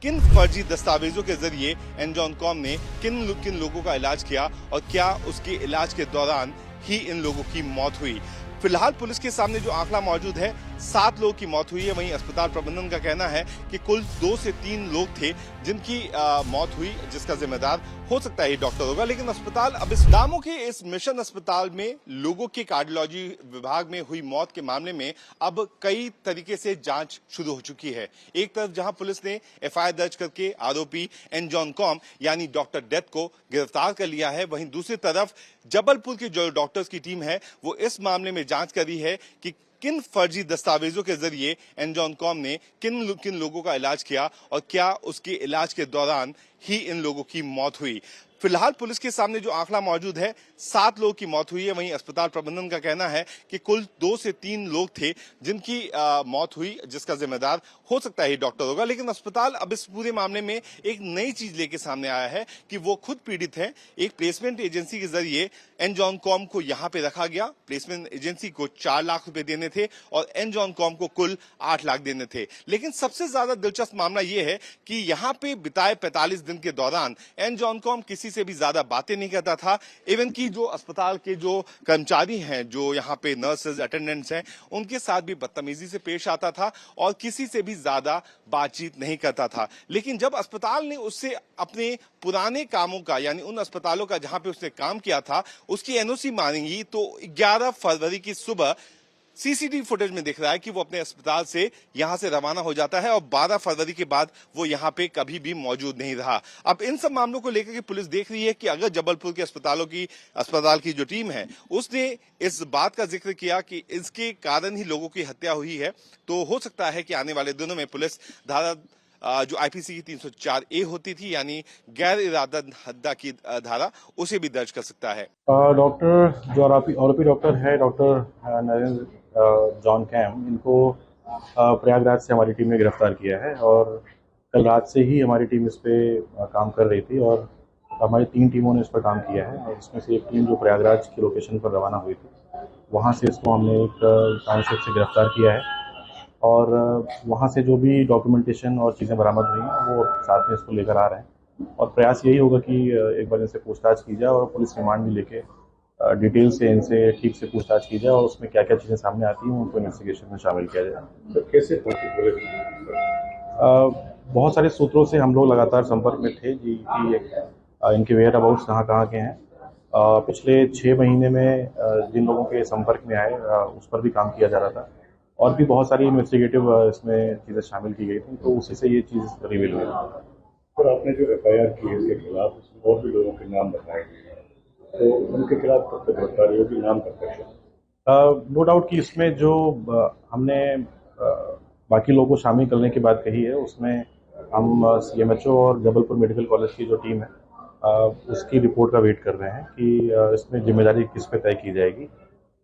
किन फर्जी दस्तावेजों के जरिए एनजॉन कॉम ने किन किन लोगों का इलाज किया और क्या उसके इलाज के दौरान ही इन लोगों की मौत हुई। फिलहाल पुलिस के सामने जो आंकड़ा मौजूद है 7 लोगों की मौत हुई है। वहीं अस्पताल प्रबंधन का कहना है कि कुल 2 से 3 लोग थे जिनकी मौत हुई, जिसका जिम्मेदार हो सकता है डॉक्टर होगा। लेकिन अस्पताल अब इस दामों के इस मिशन अस्पताल में लोगों के कार्डियोलॉजी विभाग में हुई मौत के मामले में अब कई तरीके से जांच शुरू हो चुकी है। एक तरफ जहां पुलिस ने एफआईआर दर्ज करके आरोपी एनजॉन कॉम यानी डॉक्टर डेथ को गिरफ्तार कर लिया है, वहीं दूसरी तरफ जबलपुर की जो डॉक्टर्स की टीम है वो इस मामले में जांच कर रही है कि किन फर्जी दस्तावेजों के जरिए एनजॉन कॉम ने किन किन लोगों का इलाज किया और क्या उसके इलाज के दौरान ही इन लोगों की मौत हुई। फिलहाल पुलिस के सामने जो आंकड़ा मौजूद है 7 लोगों की मौत हुई है। वहीं अस्पताल प्रबंधन का कहना है कि कुल 2 से 3 लोग थे जिनकी मौत हुई, जिसका जिम्मेदार हो सकता है डॉक्टर होगा। लेकिन अस्पताल अब इस पूरे मामले में एक नई चीज लेके सामने आया है कि वो खुद पीड़ित है। एक प्लेसमेंट एजेंसी के जरिए एनजॉन कॉम को यहां पे रखा गया। प्लेसमेंट एजेंसी को 4 लाख रुपए देने थे और एनजॉन कॉम को कुल 8 लाख देने थे। लेकिन सबसे ज्यादा दिलचस्प मामला यह है कि यहां पे बिताए 45 दिन के दौरान एनजॉन कॉम किसी से भी ज्यादा बातें नहीं करता था। इवन की जो अस्पताल के जो कर्मचारी हैं, जो यहाँ पे नर्सेज अटेंडेंट्स हैं, उनके साथ भी बदतमीजी से पेश आता था और किसी से भी ज्यादा बातचीत नहीं करता था। लेकिन जब अस्पताल ने उससे अपने पुराने कामों का यानी उन अस्पतालों का जहां पे उसने काम किया था उसकी एनओसी मांगी तो 11 फरवरी की सुबह सीसीटीवी फुटेज में दिख रहा है कि वो अपने अस्पताल से यहां से रवाना हो जाता है और 12 फरवरी के बाद वो यहां पे कभी भी मौजूद नहीं रहा। अब इन सब मामलों को लेकर के पुलिस देख रही है कि अगर जबलपुर के अस्पताल की जो टीम है उसने इस बात का जिक्र किया कि इसके कारण ही लोगों की हत्या हुई है, तो हो सकता है कि आने वाले दिनों में पुलिस धारा जो आईपीसी की 304A होती थी यानी गैर इरादा हत्या की धारा, उसे भी दर्ज कर सकता है। डॉक्टर जो आरोपी डॉक्टर है, डॉक्टर नरेंद्र जॉन कैम, इनको प्रयागराज से हमारी टीम ने गिरफ्तार किया है और कल रात से ही हमारी टीम इस पे काम कर रही थी और हमारी 3 टीमों ने इस पर काम किया है। और इसमें से एक टीम जो प्रयागराज की लोकेशन पर रवाना हुई थी, वहाँ से इसको हमने एक टाउनशिप से गिरफ्तार किया है और वहाँ से जो भी डॉक्यूमेंटेशन और चीज़ें बरामद हुई हैं वो साथ में इसको लेकर आ रहे हैं। और प्रयास यही होगा कि एक बार इनसे पूछताछ की जाए और पुलिस रिमांड भी लेके डिटेल से इनसे ठीक से पूछताछ की जाए और उसमें क्या क्या चीज़ें सामने आती हैं उनको इन्वेस्टिगेशन में शामिल किया जाए। तो कैसे पहुंची पुलिस? बहुत सारे सूत्रों से हम लोग लगातार संपर्क में थे जी कि इनके वेयर अबाउट्स कहाँ के हैं। पिछले 6 महीने में जिन लोगों के संपर्क में आए उस पर भी काम किया जा रहा था और भी बहुत सारी इन्वेस्टिगेटिव इसमें चीज़ें शामिल की गई थी, तो उसी से ये चीज़ रिवील हुई। और आपने जो एफआईआर की है इसके खिलाफ, उसमें और भी लोगों के नाम बताए गए हैं, तो उनके खिलाफ कब तक गिरफ्तारी होगी? नाम कब तक? नो डाउट कि इसमें जो हमने बाकी लोगों को शामिल करने की बात कही है उसमें हम सीएमएचओ और जबलपुर मेडिकल कॉलेज की जो टीम है उसकी रिपोर्ट का वेट कर रहे हैं कि इसमें जिम्मेदारी किस पे तय की जाएगी।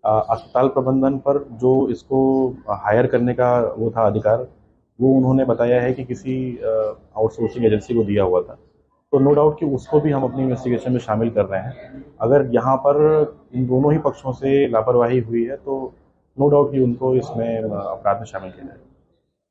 अस्पताल प्रबंधन पर जो इसको हायर करने का वो था अधिकार, वो उन्होंने बताया है कि किसी आउटसोर्सिंग एजेंसी को दिया हुआ था। तो नो डाउट कि उसको भी हम अपनी इन्वेस्टिगेशन में शामिल कर रहे हैं। अगर यहाँ पर इन दोनों ही पक्षों से लापरवाही हुई है तो नो डाउट कि उनको इसमें अपराध में शामिल किया जाएगा।